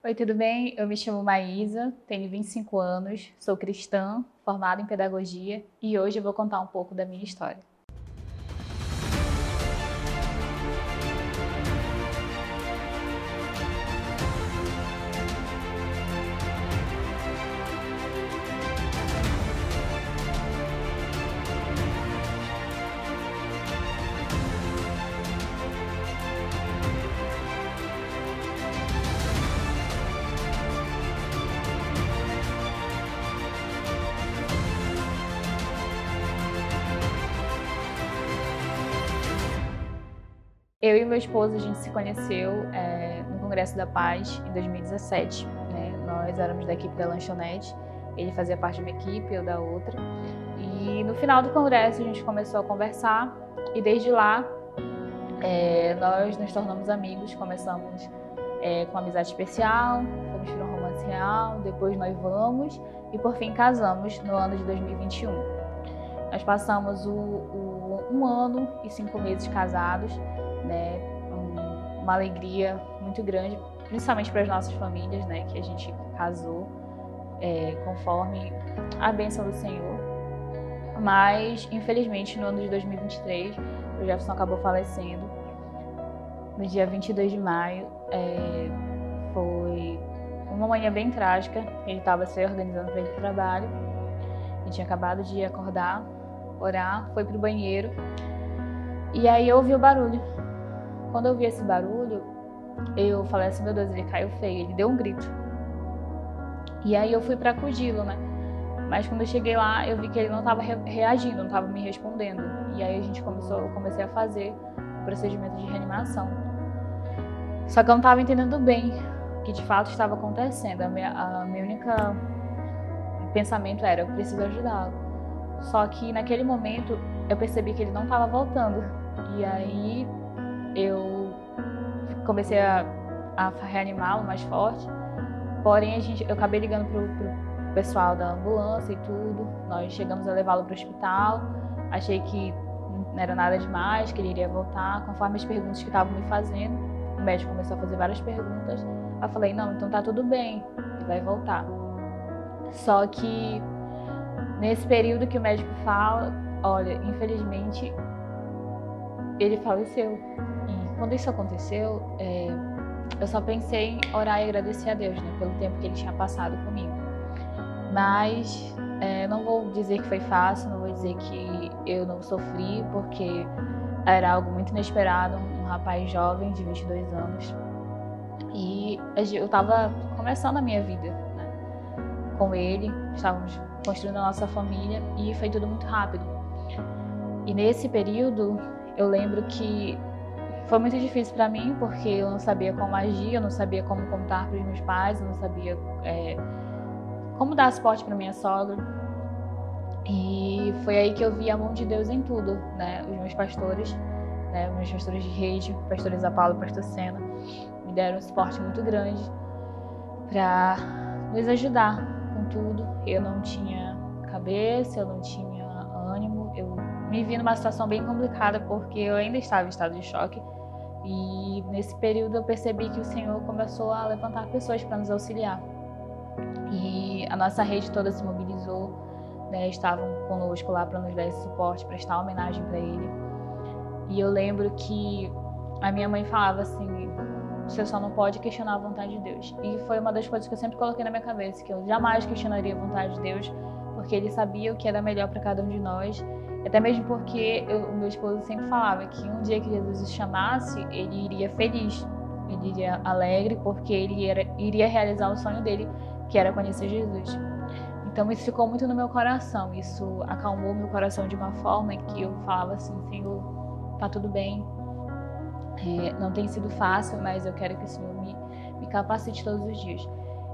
Oi, tudo bem? Eu me chamo Maísa, tenho 25 anos, sou cristã, formada em pedagogia e hoje eu vou contar um pouco da minha história. Eu e meu esposo, a gente se conheceu no Congresso da Paz em 2017. Né? Nós éramos da equipe da lanchonete, ele fazia parte de uma equipe, eu da outra. E no final do congresso a gente começou a conversar e desde lá nós nos tornamos amigos, começamos com uma amizade especial, fomos para um romance real, depois noivamos e por fim casamos no ano de 2021. Nós passamos um ano e 5 meses casados, né? Uma alegria muito grande, principalmente para as nossas famílias, né? Que a gente casou conforme a bênção do Senhor. Mas, infelizmente, no ano de 2023, o Jefferson acabou falecendo. No dia 22 de maio, foi uma manhã bem trágica. Ele estava se organizando para ir para o trabalho. Ele tinha acabado de acordar, orar, foi para o banheiro. E aí eu ouvi o barulho. Quando eu vi esse barulho, eu falei assim, meu Deus, ele caiu feio. Ele deu um grito. E aí eu fui para acudi-lo, né? Mas quando eu cheguei lá, eu vi que ele não estava reagindo, não estava me respondendo. E aí eu comecei a fazer o procedimento de reanimação. Só que eu não estava entendendo bem o que de fato estava acontecendo. A minha única pensamento era, eu preciso ajudá-lo. Só que naquele momento eu percebi que ele não estava voltando. E aí eu comecei a reanimá-lo mais forte. Porém, eu acabei ligando pro pessoal da ambulância e tudo. Nós chegamos a levá-lo para o hospital. Achei que não era nada demais, que ele iria voltar. Conforme as perguntas que estavam me fazendo, o médico começou a fazer várias perguntas. Eu falei, não, então tá tudo bem, ele vai voltar. Só que nesse período que o médico fala, olha, infelizmente, ele faleceu. E quando isso aconteceu, eu só pensei em orar e agradecer a Deus, né, pelo tempo que ele tinha passado comigo. Mas não vou dizer que foi fácil, não vou dizer que eu não sofri, porque era algo muito inesperado, um rapaz jovem de 22 anos. E eu estava começando a minha vida, né, com ele, estávamos construindo a nossa família e foi tudo muito rápido. E nesse período, eu lembro que foi muito difícil para mim, porque eu não sabia como agir, eu não sabia como contar para os meus pais, eu não sabia como dar suporte para minha sogra. E foi aí que eu vi a mão de Deus em tudo, né? Os meus pastores, né? Meus pastores de rede, pastor Isa Paulo e pastor Sena, me deram um suporte muito grande para nos ajudar com tudo. Eu não tinha cabeça, eu não tinha ânimo, eu me vi numa situação bem complicada porque eu ainda estava em estado de choque. E nesse período eu percebi que o Senhor começou a levantar pessoas para nos auxiliar. E a nossa rede toda se mobilizou, né? Estavam conosco lá para nos dar esse suporte, prestar homenagem para ele. E eu lembro que a minha mãe falava assim, você só não pode questionar a vontade de Deus. E foi uma das coisas que eu sempre coloquei na minha cabeça, que eu jamais questionaria a vontade de Deus, porque Ele sabia o que era melhor para cada um de nós. Até mesmo porque o meu esposo sempre falava que um dia que Jesus o chamasse, ele iria feliz, ele iria alegre, porque ele iria realizar o sonho dele, que era conhecer Jesus. Então isso ficou muito no meu coração, isso acalmou meu coração de uma forma que eu falava assim, Senhor, tá tudo bem, não tem sido fácil, mas eu quero que o Senhor me capacite todos os dias.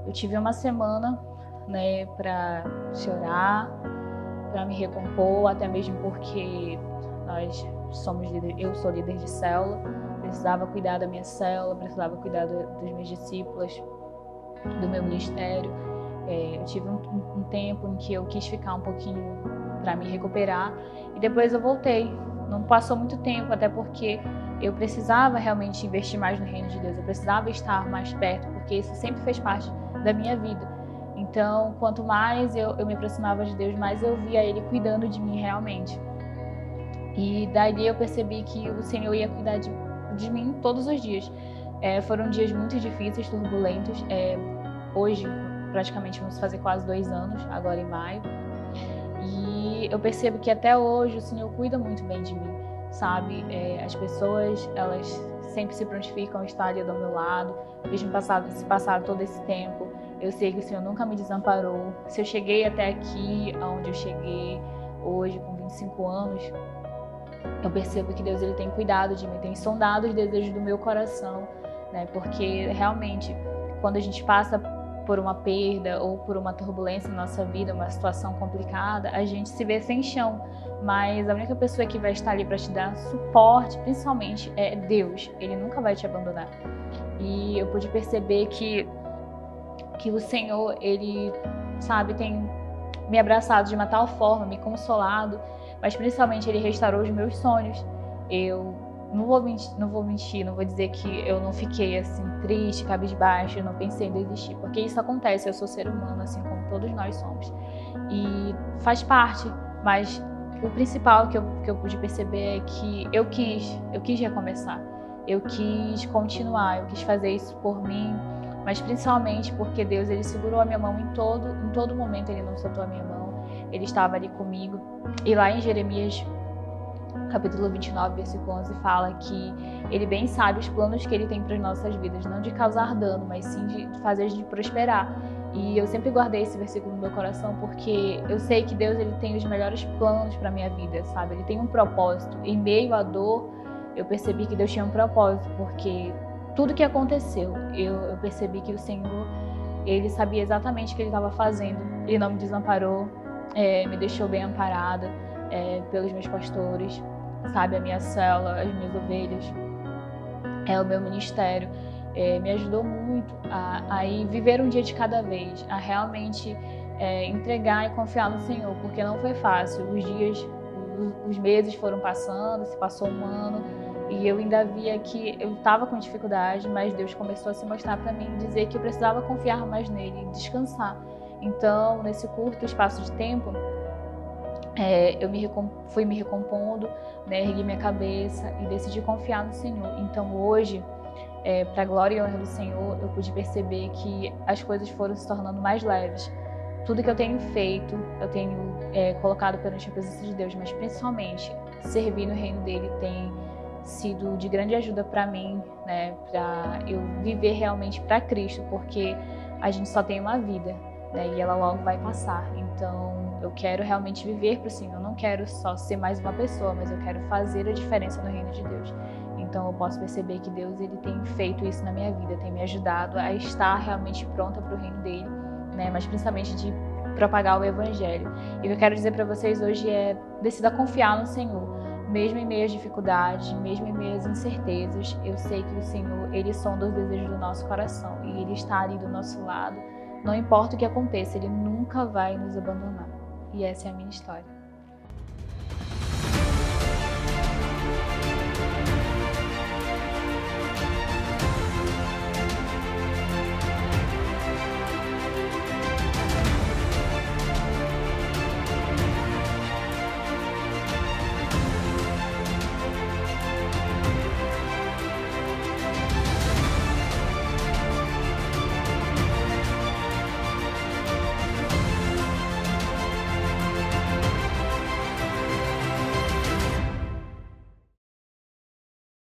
Eu tive uma semana, né, para chorar, para me recompor, até mesmo porque eu sou líder de célula, precisava cuidar da minha célula, precisava cuidar das minhas discípulas, do meu ministério. Eu tive um tempo em que eu quis ficar um pouquinho para me recuperar e depois eu voltei Não passou muito tempo, até porque eu precisava realmente investir mais no reino de Deus, eu precisava estar mais perto, porque isso sempre fez parte da minha vida. Então, quanto mais eu me aproximava de Deus, mais eu via Ele cuidando de mim realmente. E dali eu percebi que o Senhor ia cuidar de mim todos os dias. Foram dias muito difíceis, turbulentos. Hoje, praticamente, vamos fazer quase 2 anos, agora em maio. E eu percebo que até hoje o Senhor cuida muito bem de mim, sabe? As pessoas, elas sempre se prontificam a estar ali do meu lado, mesmo se passar todo esse tempo. Eu sei que o Senhor nunca me desamparou. Se eu cheguei até aqui, aonde eu cheguei hoje, com 25 anos, eu percebo que Deus ele tem cuidado de mim, tem sondado os desejos do meu coração, né? Porque realmente, quando a gente passa por uma perda ou por uma turbulência na nossa vida, uma situação complicada, a gente se vê sem chão. Mas a única pessoa que vai estar ali para te dar suporte, principalmente, é Deus. Ele nunca vai te abandonar. E eu pude perceber que o Senhor, Ele, sabe, tem me abraçado de uma tal forma, me consolado, mas principalmente Ele restaurou os meus sonhos. Eu não vou mentir, não vou dizer que eu não fiquei assim triste, cabisbaixa, eu não pensei em desistir, porque isso acontece, eu sou ser humano, assim como todos nós somos. E faz parte, mas o principal que eu pude perceber é que eu quis recomeçar, eu quis continuar, eu quis fazer isso por mim, mas principalmente porque Deus, Ele segurou a minha mão em todo momento, Ele não soltou a minha mão, Ele estava ali comigo. E lá em Jeremias, capítulo 29, versículo 11, fala que Ele bem sabe os planos que Ele tem para as nossas vidas, não de causar dano, mas sim de fazer a gente prosperar. E eu sempre guardei esse versículo no meu coração, porque eu sei que Deus, Ele tem os melhores planos para a minha vida, sabe? Ele tem um propósito. Em meio à dor, eu percebi que Deus tinha um propósito, porque tudo que aconteceu, eu percebi que o Senhor, Ele sabia exatamente o que Ele estava fazendo. Ele não me desamparou, me deixou bem amparada pelos meus pastores, sabe? A minha célula, as minhas ovelhas, o meu ministério. Me ajudou muito a viver um dia de cada vez, a realmente entregar e confiar no Senhor, porque não foi fácil. Os meses foram passando, se passou um ano, e eu ainda via que eu estava com dificuldade, mas Deus começou a se mostrar para mim, dizer que eu precisava confiar mais nele, descansar. Então, nesse curto espaço de tempo, eu fui me recompondo, né, ergui minha cabeça e decidi confiar no Senhor. Então, hoje, para a glória e honra do Senhor, eu pude perceber que as coisas foram se tornando mais leves. Tudo que eu tenho feito, eu tenho colocado perante a presença de Deus, mas principalmente servir no reino dele tem sido de grande ajuda para mim, né, para eu viver realmente para Cristo, porque a gente só tem uma vida, né, e ela logo vai passar. Então, eu quero realmente viver para o Senhor, eu não quero só ser mais uma pessoa, mas eu quero fazer a diferença no reino de Deus. Então, eu posso perceber que Deus, ele tem feito isso na minha vida, tem me ajudado a estar realmente pronta para o reino dele, né, mas principalmente de propagar o evangelho. E o que eu quero dizer para vocês hoje é: decida confiar no Senhor. Mesmo em meio às dificuldades, mesmo em meio às incertezas, eu sei que o Senhor, Ele sonda os desejos do nosso coração e Ele está ali do nosso lado. Não importa o que aconteça, Ele nunca vai nos abandonar. E essa é a minha história.